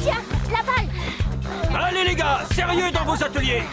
Tiens, la balle! Allez les gars, sérieux dans vos ateliers!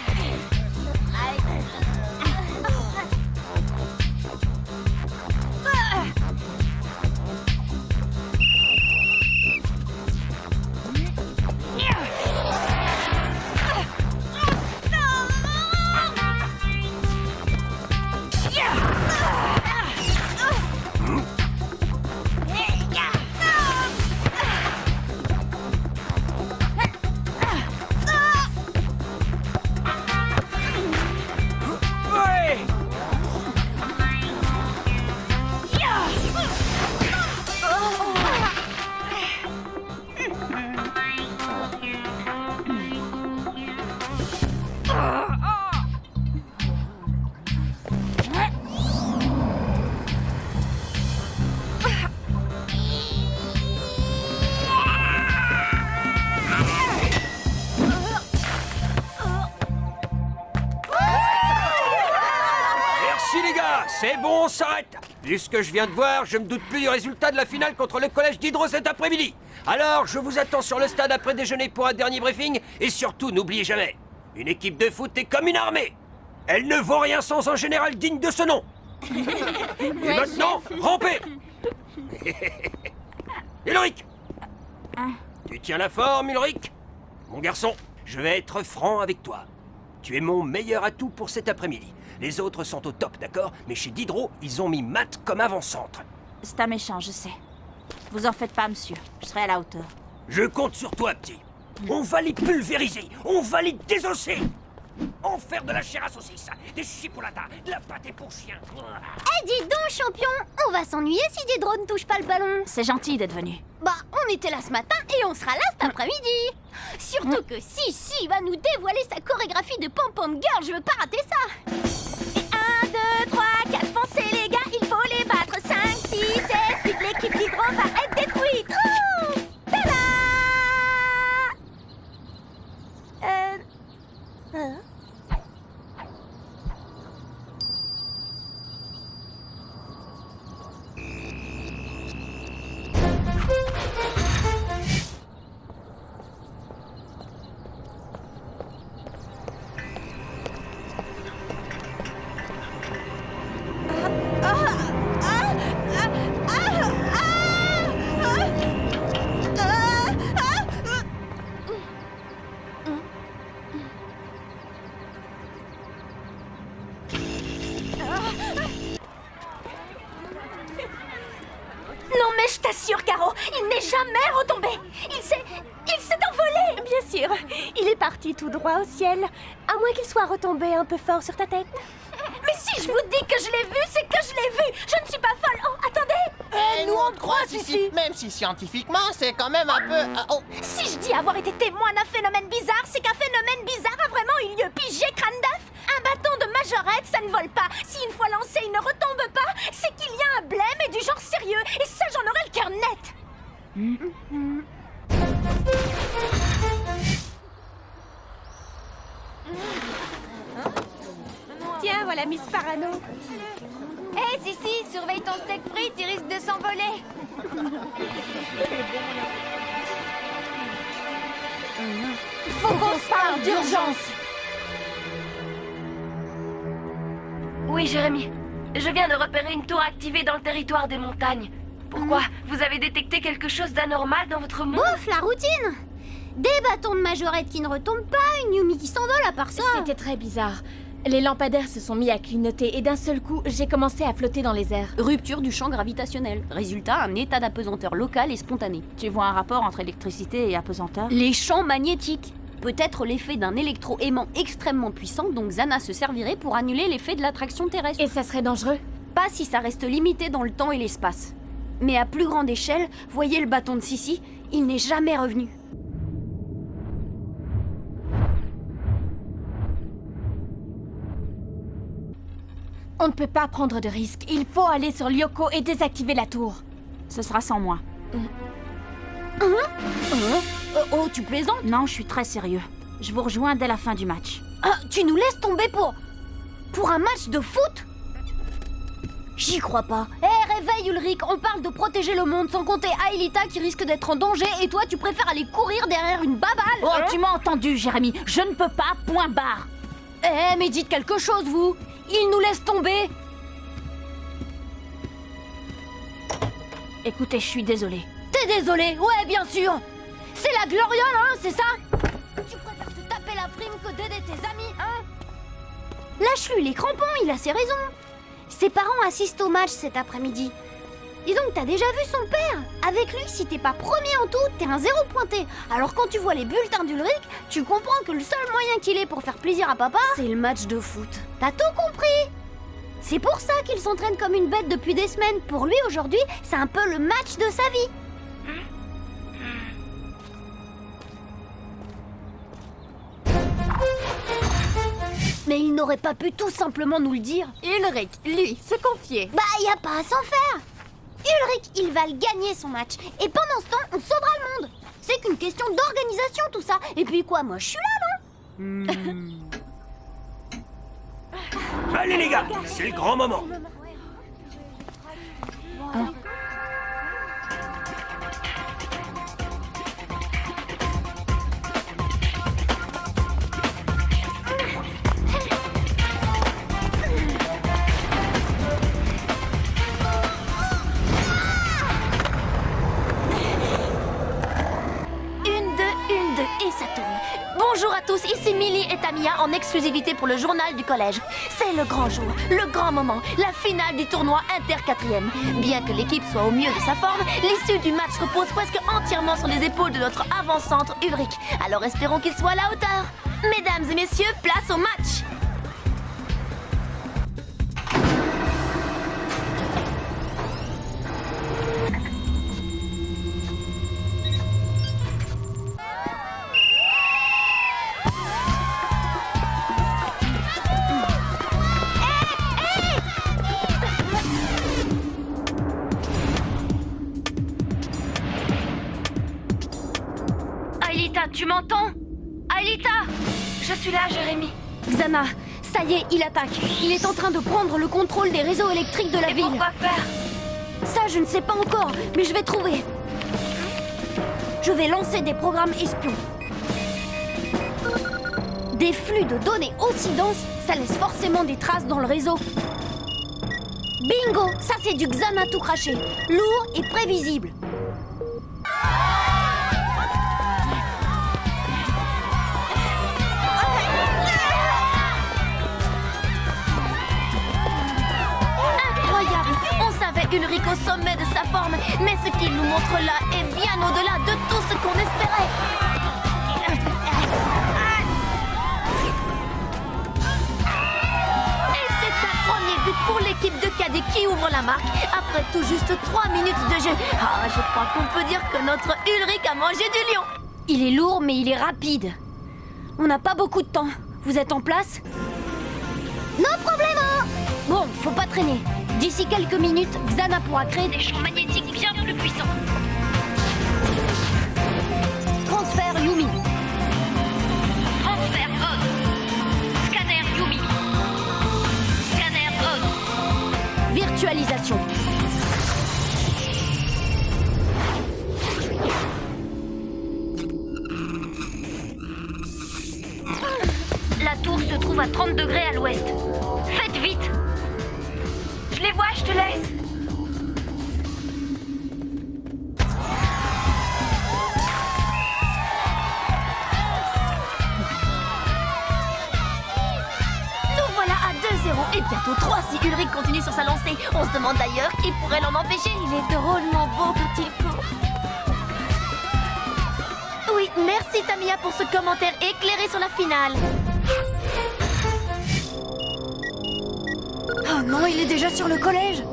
C'est bon, on s'arrête. Vu ce que je viens de voir, je me doute plus du résultat de la finale contre le collège d'Hydro cet après-midi. Alors, je vous attends sur le stade après déjeuner pour un dernier briefing. Et surtout, n'oubliez jamais, une équipe de foot est comme une armée. Elle ne vaut rien sans un général digne de ce nom. Et maintenant, rampez. Ulrich, tu tiens la forme, Ulrich? Mon garçon, je vais être franc avec toi. Tu es mon meilleur atout pour cet après-midi. Les autres sont au top, d'accord? Mais chez Diderot, ils ont mis Matt comme avant-centre. C'est un méchant, je sais. Vous en faites pas, monsieur. Je serai à la hauteur. Je compte sur toi, petit. On va les pulvériser. On va les désosser. En faire de la chair à saucisse, des chipolatas, de la pâté pour chien. Eh, dis donc, champion, on va s'ennuyer si Diderot ne touche pas le ballon. C'est gentil d'être venu. Bah, on était là ce matin et on sera là cet après-midi. Surtout que Sissi va nous dévoiler sa chorégraphie de pom-pom girl, je veux pas rater ça. 1, 2, 3, 4, foncez les gars, il faut les battre. 5, 6, 7, 8, l'équipe d'Hydro va être détruite. Oh, tada! Non mais je t'assure, Caro, il n'est jamais retombé. Il s'est envolé. Bien sûr, il est parti tout droit au ciel, à moins qu'il soit retombé un peu fort sur ta tête. Mais si je vous dis que je l'ai vu, c'est que je l'ai vu. Je ne suis pas folle. Oh, attendez. Nous on te croit, Sissi. Même si scientifiquement, c'est quand même un peu... Si je dis avoir été témoin d'un phénomène bizarre, c'est qu'un phénomène bizarre a vraiment eu lieu. Pigé, crâne d'œuf. Un bâton de majorette, ça ne vole pas. Si une fois lancé, il ne retombe pas, c'est qu'il y a un blême et du genre sérieux. Et ça, j'en aurais le cœur net. Tiens, voilà Miss Parano. Hé, Sissi, surveille ton steak frites, il risque de s'envoler. Faut qu'on se parle d'urgence. Oui, Jérémy. Je viens de repérer une tour activée dans le territoire des montagnes. Pourquoi? Vous avez détecté quelque chose d'anormal dans votre monde? Bouf, la routine. Des bâtons de majorette qui ne retombent pas, une Yumi qui s'envole à part ça. C'était très bizarre. Les lampadaires se sont mis à clignoter et d'un seul coup, j'ai commencé à flotter dans les airs. Rupture du champ gravitationnel. Résultat, un état d'apesanteur local et spontané. Tu vois un rapport entre électricité et apesanteur? Les champs magnétiques. Peut-être l'effet d'un électro-aimant extrêmement puissant, donc Zana se servirait pour annuler l'effet de l'attraction terrestre. Et ça serait dangereux? Pas si ça reste limité dans le temps et l'espace. Mais à plus grande échelle, voyez le bâton de Sissi, il n'est jamais revenu. On ne peut pas prendre de risques. Il faut aller sur Lyoko et désactiver la tour. Ce sera sans moi. Oh, tu plaisantes? Non, je suis très sérieux. Je vous rejoins dès la fin du match. Ah, tu nous laisses tomber pour un match de foot? J'y crois pas. Hé, réveille Ulrich, on parle de protéger le monde sans compter Aelita qui risque d'être en danger et toi tu préfères aller courir derrière une baballe. Oh, tu m'as entendu, Jérémy. Je ne peux pas, point barre. Eh, mais dites quelque chose, vous. Il nous laisse tomber. Écoutez, je suis désolée. T'es désolé? Ouais, bien sûr. C'est la gloriole, hein, c'est ça? Tu préfères te taper la frime que d'aider tes amis, hein? Lâche-lui les crampons, il a ses raisons. Ses parents assistent au match cet après-midi. Dis donc, t'as déjà vu son père? Avec lui, si t'es pas premier en tout, t'es un 0 pointé. Alors quand tu vois les bulletins d'Ulrich, tu comprends que le seul moyen qu'il ait pour faire plaisir à papa, c'est le match de foot. T'as tout compris? C'est pour ça qu'il s'entraîne comme une bête depuis des semaines. Pour lui, aujourd'hui, c'est un peu le match de sa vie. Mais il n'aurait pas pu tout simplement nous le dire. Ulrich, lui, se confier. Bah, y a pas à s'en faire. Ulrich, il va le gagner son match. Et pendant ce temps, on sauvera le monde. C'est qu'une question d'organisation tout ça. Et puis quoi, moi je suis là, non? Allez les gars, c'est le grand moment. Et ça tourne. Bonjour à tous, ici Millie et Tamia en exclusivité pour le journal du collège. C'est le grand jour, le grand moment, la finale du tournoi inter-4e. Bien que l'équipe soit au mieux de sa forme, l'issue du match repose presque entièrement sur les épaules de notre avant-centre Ulrich. Alors espérons qu'il soit à la hauteur. Mesdames et messieurs, place au match. Aelita, tu m'entends? Aelita! Je suis là, Jérémy. Xana, ça y est, il attaque. Il est en train de prendre le contrôle des réseaux électriques de la Et ville. pourquoi faire? Ça, je ne sais pas encore, mais je vais trouver. Je vais lancer des programmes espions. Des flux de données aussi denses, ça laisse forcément des traces dans le réseau. Bingo! Ça, c'est du Xana tout craché. Lourd et prévisible. Incroyable! On savait Ulrich au sommet de sa forme, mais ce qu'il nous montre là est bien au-delà de tout ce qu'on espérait. Et c'est un premier but pour l'équipe de cadets qui ouvre la marque après tout juste 3 minutes de jeu. Ah, je crois qu'on peut dire que notre Ulrich a mangé du lion. Il est lourd, mais il est rapide. On n'a pas beaucoup de temps. Vous êtes en place? No problemo! Bon, faut pas traîner. D'ici quelques minutes, Xana pourra créer des champs Magnétique bien plus puissant. transferts Yumi. Transfert on. Scanner Yumi. Scanner on. Virtualisation. La tour se trouve à 30 degrés à l'ouest. Faites vite! Je les vois, je te laisse! Nous voilà à 2-0 et bientôt 3 si Ulrich continue sur sa lancée. On se demande d'ailleurs qui pourrait l'en empêcher. Il est drôlement beau quand il court. Oui, merci Tamia pour ce commentaire éclairé sur la finale. Oh non, il est déjà sur le collège.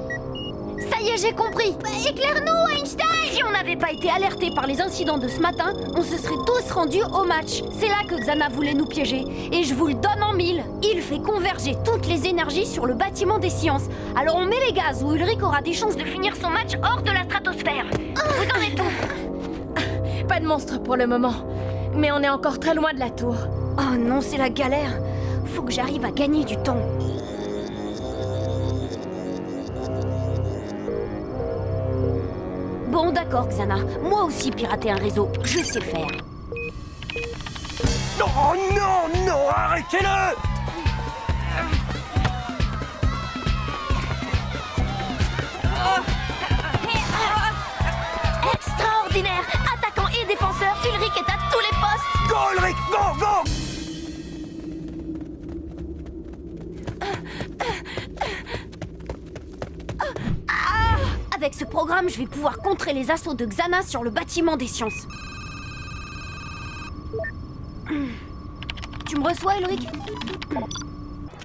Ça y est, j'ai compris. Éclaire-nous, Einstein! Si on n'avait pas été alertés par les incidents de ce matin, on se serait tous rendus au match. C'est là que Xana voulait nous piéger. Et je vous le donne en 1000. Il fait converger toutes les énergies sur le bâtiment des sciences. Alors on met les gaz où Ulrich aura des chances de finir son match hors de la stratosphère. Vous en êtes où? Pas de monstre pour le moment. Mais on est encore très loin de la tour. Oh non, c'est la galère. Faut que j'arrive à gagner du temps. Bon, d'accord, Xana. Moi aussi, pirater un réseau, je sais faire. Non, non, non, arrêtez-le! Extraordinaire! Attaquant et défenseur, Ulrich est à tous les postes! Go, Ulrich, go, go! Avec ce programme, je vais pouvoir contrer les assauts de Xana sur le bâtiment des sciences. Tu me reçois, Ulrich?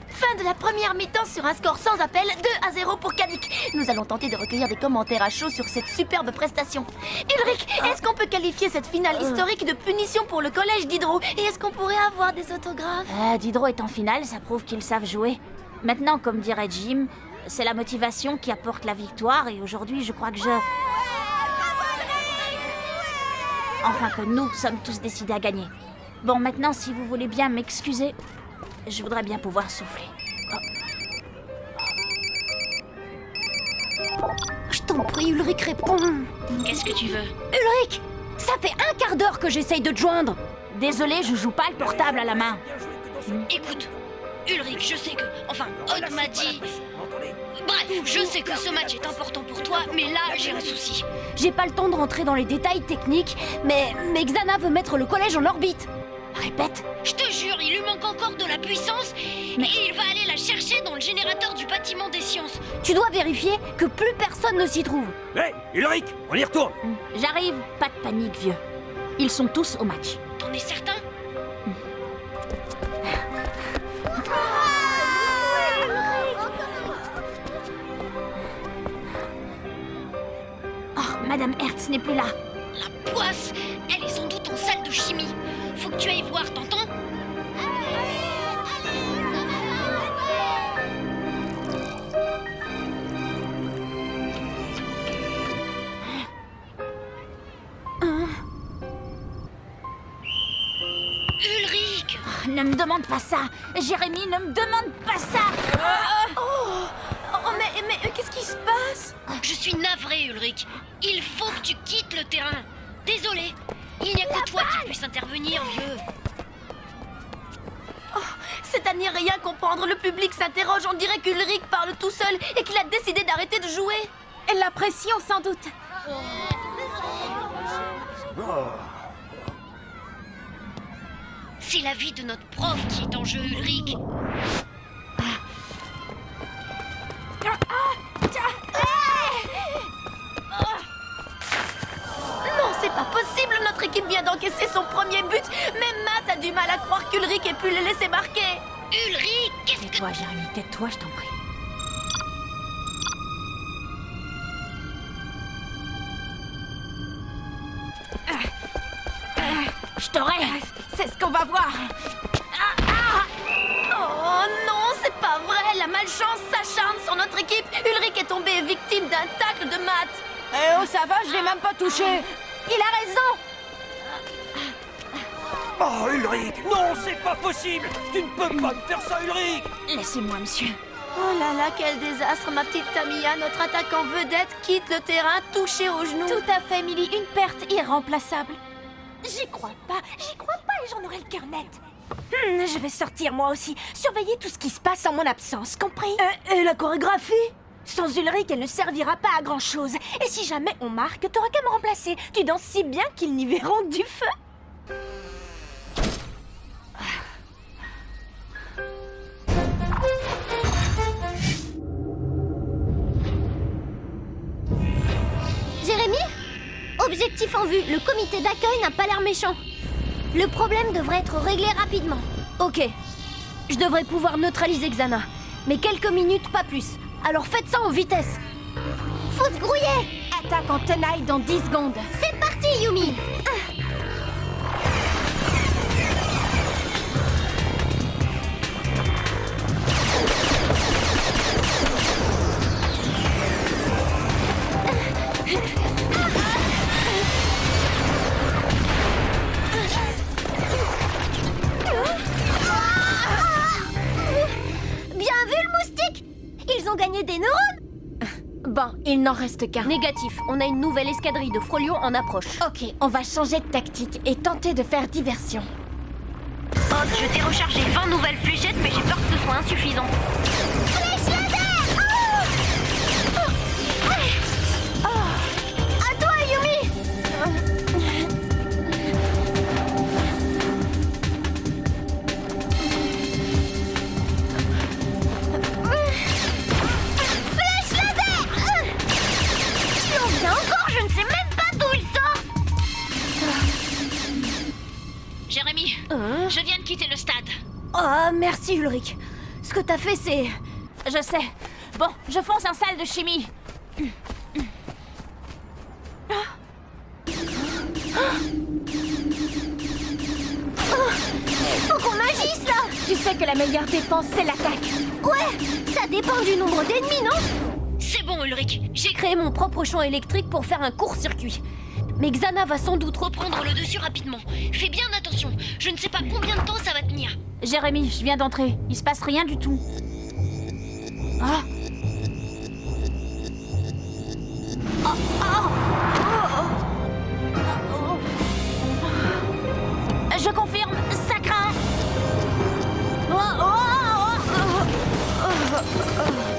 Fin de la première mi-temps sur un score sans appel, 2-0 pour Kadik. Nous allons tenter de recueillir des commentaires à chaud sur cette superbe prestation. Ulrich, est-ce qu'on peut qualifier cette finale historique de punition pour le collège d'Hydro? Et est-ce qu'on pourrait avoir des autographes? Diderot est en finale, ça prouve qu'ils savent jouer. Maintenant, comme dirait Jim, c'est la motivation qui apporte la victoire et aujourd'hui, je crois que Enfin que nous sommes tous décidés à gagner. Bon, maintenant, si vous voulez bien m'excuser, je voudrais bien pouvoir souffler. Je t'en prie, Ulrich, réponds. Qu'est-ce que tu veux? Ulrich, ça fait un quart d'heure que j'essaye de te joindre. Désolé, je joue pas le portable à la main. Écoute, Ulrich, je sais que... Enfin, Odd m'a dit... Bref, je sais que ce match est important pour toi, mais là, j'ai un souci. J'ai pas le temps de rentrer dans les détails techniques, mais Xana veut mettre le collège en orbite. Répète. Je te jure, il lui manque encore de la puissance, mais il va aller la chercher dans le générateur du bâtiment des sciences. Tu dois vérifier que plus personne ne s'y trouve. Hé, Ulrich, on y retourne! J'arrive, pas de panique, vieux. Ils sont tous au match. T'en es certain? Oh, Madame Hertz n'est plus là. La poisse, elle est sans doute en salle de chimie. Faut que tu ailles voir, t'entends? Ulrich! Ne me demande pas ça. Jérémy, ne me demande pas ça. Oh, mais qu'est-ce qui se passe? Je suis navrée, Ulrich. Il faut que tu quittes le terrain. Désolé. Il n'y a que toi qui puisse intervenir, vieux. C'est à n'y rien comprendre. Le public s'interroge. On dirait qu'Ulrich parle tout seul et qu'il a décidé d'arrêter de jouer. Et la pression, sans doute. C'est la vie de notre prof qui est en jeu, Ulrich. Non, c'est pas possible. Notre équipe vient d'encaisser son premier but. Même Matt a du mal à croire qu'Ulrich ait pu le laisser marquer. Ulrich, qu'est-ce que... Tais-toi, Jérémy, tais-toi, je t'en prie. Je t'aurai. C'est ce qu'on va voir. Oh non, c'est pas vrai. La malchance s'acharne sur notre équipe. Ulrich est tombé victime d'un tacle de Matt. Eh oh, ça va, je l'ai même pas touché. Il a raison. Oh, Ulrich! Non, c'est pas possible! Tu ne peux pas me faire ça, Ulrich! Laissez-moi, monsieur. Oh là là, quel désastre, ma petite Tamia. Notre attaquant vedette quitte le terrain touché au genou. Tout à fait, Millie. Une perte irremplaçable. J'y crois pas et j'en aurai le cœur net. Je vais sortir moi aussi, surveiller tout ce qui se passe en mon absence, compris? Et la chorégraphie? Sans Ulrich, elle ne servira pas à grand chose. Et si jamais on marque, t'auras qu'à me remplacer. Tu danses si bien qu'ils n'y verront que du feu. Jérémy? Objectif en vue, le comité d'accueil n'a pas l'air méchant. Le problème devrait être réglé rapidement. Ok. Je devrais pouvoir neutraliser Xana. Mais quelques minutes, pas plus. Alors faites ça en vitesse. Faut se grouiller! Attaque en tenaille dans 10 secondes. C'est parti, Yumi! Bien vu le moustique! Ils ont gagné des neurones! Bon, il n'en reste qu'un. Négatif, on a une nouvelle escadrille de Frolions en approche. Ok, on va changer de tactique et tenter de faire diversion. Oh, je t'ai rechargé 20 nouvelles fléchettes, mais j'ai peur que ce soit insuffisant. Flèche laser! À toi, Yumi! Flèche laser! Il en vient encore, je ne sais même pas d'où il sort. Jérémy, je viens de quitter le stade. Oh, merci Ulrich. Ce que t'as fait, c'est... Je sais. Bon, je fonce en salle de chimie. Faut qu'on agisse, là! Tu sais que la meilleure défense, c'est l'attaque. Ouais, ça dépend du nombre d'ennemis, non? C'est bon, Ulrich. J'ai créé mon propre champ électrique pour faire un court-circuit. Mais Xana va sans doute Reprendre le dessus rapidement. Fais bien attention. Je ne sais pas combien de temps ça va tenir. Jérémy, je viens d'entrer. Il se passe rien du tout. Ah. Je confirme, ça craint.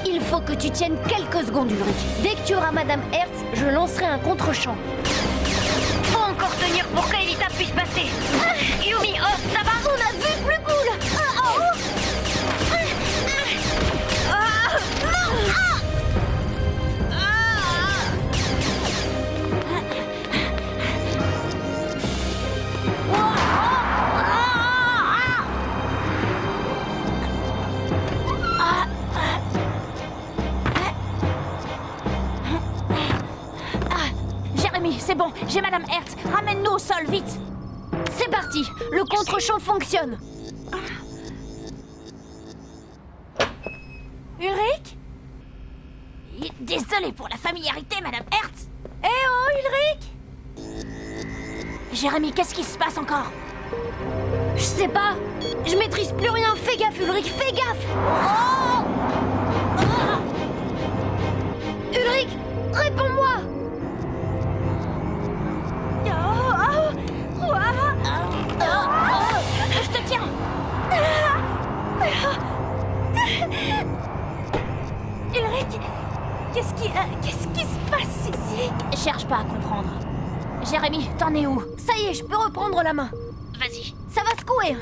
Il faut que tu tiennes quelques secondes, Ulrich. Dès que tu auras Madame Hertz, je lancerai un contre-champ. Faut encore tenir pour qu'Elita puisse passer. Yumi, oh, ça va? On a vu plus cool. Jérémy, c'est bon. J'ai Madame Hertz. Ramène-nous au sol, vite. C'est parti. Le contre-champ fonctionne. Ulrich? Désolée pour la familiarité, Madame Hertz. Eh oh, Ulrich? Jérémy, qu'est-ce qui se passe encore? Je sais pas. Je maîtrise plus rien. Fais gaffe, Ulrich. Fais gaffe. Ulrich, réponds-moi. Je te tiens. Ulrich, qu'est-ce qui se passe ici? Cherche pas à comprendre. Jérémy, t'en es où? Ça y est, je peux reprendre la main. Vas-y. Ça va secouer.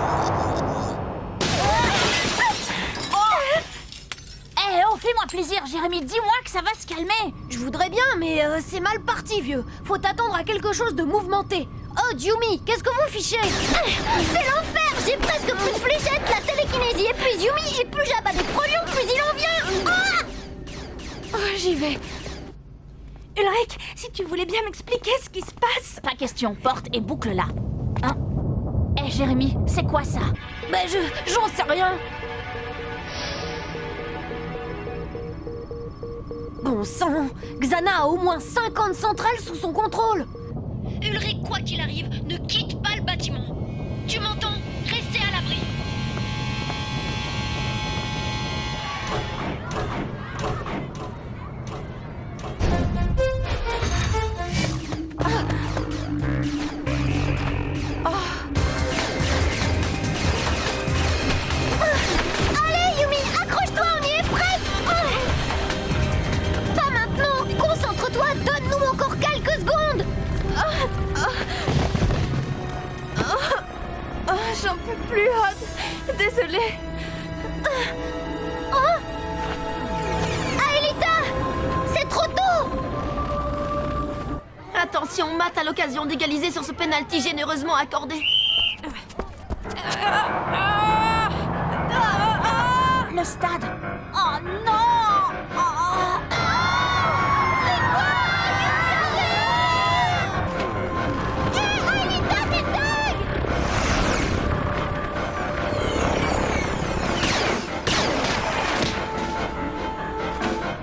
Eh oh, fais-moi plaisir, Jérémy, dis-moi que ça va se calmer. Je voudrais bien, mais c'est mal parti, vieux. Faut t'attendre à quelque chose de mouvementé. Oh, Yumi, qu'est-ce que vous fichez? C'est l'enfer. J'ai presque plus de fléchettes, la télékinésie épuise Yumi, et plus j'abats des Frolions, plus il en vient. J'y vais. Ulrich, si tu voulais bien m'expliquer ce qui se passe. Pas question, porte et boucle-la. Hein? Eh Jérémy, c'est quoi ça? Ben j'en sais rien. Bon sang, Xana a au moins 50 centrales sous son contrôle. Ulrich, quoi qu'il arrive, ne quitte pas le bâtiment. Tu m'entends? Restez à l'abri. Allez, Yumi, accroche-toi, on y est presque. Pas maintenant, concentre-toi, donne-nous encore quelques secondes. J'en peux plus, Hod. Désolée. Aelita, c'est trop tôt. Attention, Matt a l'occasion d'égaliser sur ce penalty généreusement accordé. Le stade. Oh non!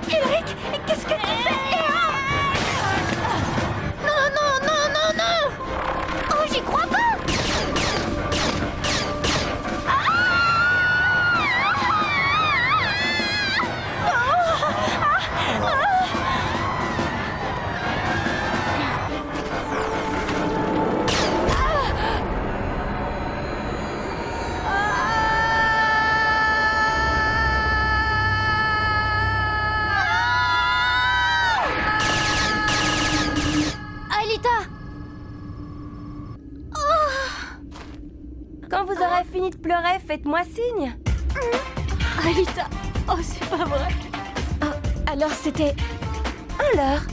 Ulrich, qu'est-ce que tu fais? Non. Oh, j'y crois pas. fini de pleurer, faites-moi signe. Alita, oh c'est pas vrai. Oh, alors c'était un leurre.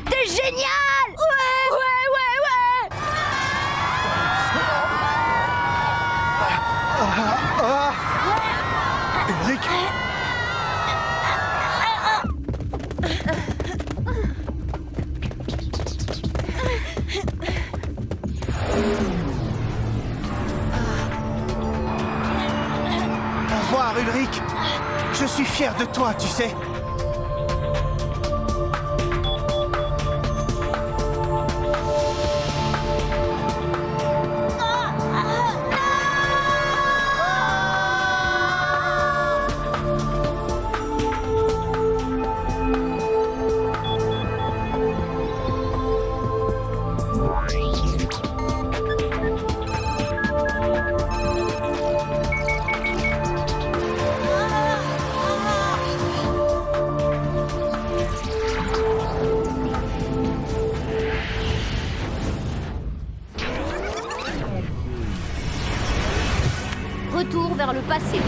T'es génial! Ouais, ouais, ouais, ouais! Ulrich! Au revoir, Ulrich! Je suis fier de toi, tu sais! Retour vers le passé.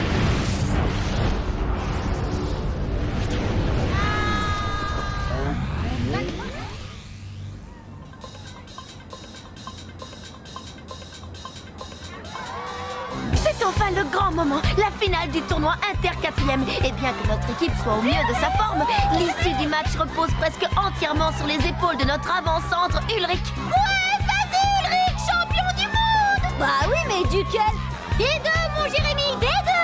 C'est enfin le grand moment, la finale du tournoi inter-4e. Et bien que notre équipe soit au mieux de sa forme, l'issue du match repose presque entièrement sur les épaules de notre avant-centre Ulrich. Ouais, vas-y Ulrich, champion du monde! Bah oui, mais duquel? Des deux, mon Jérémy, des deux!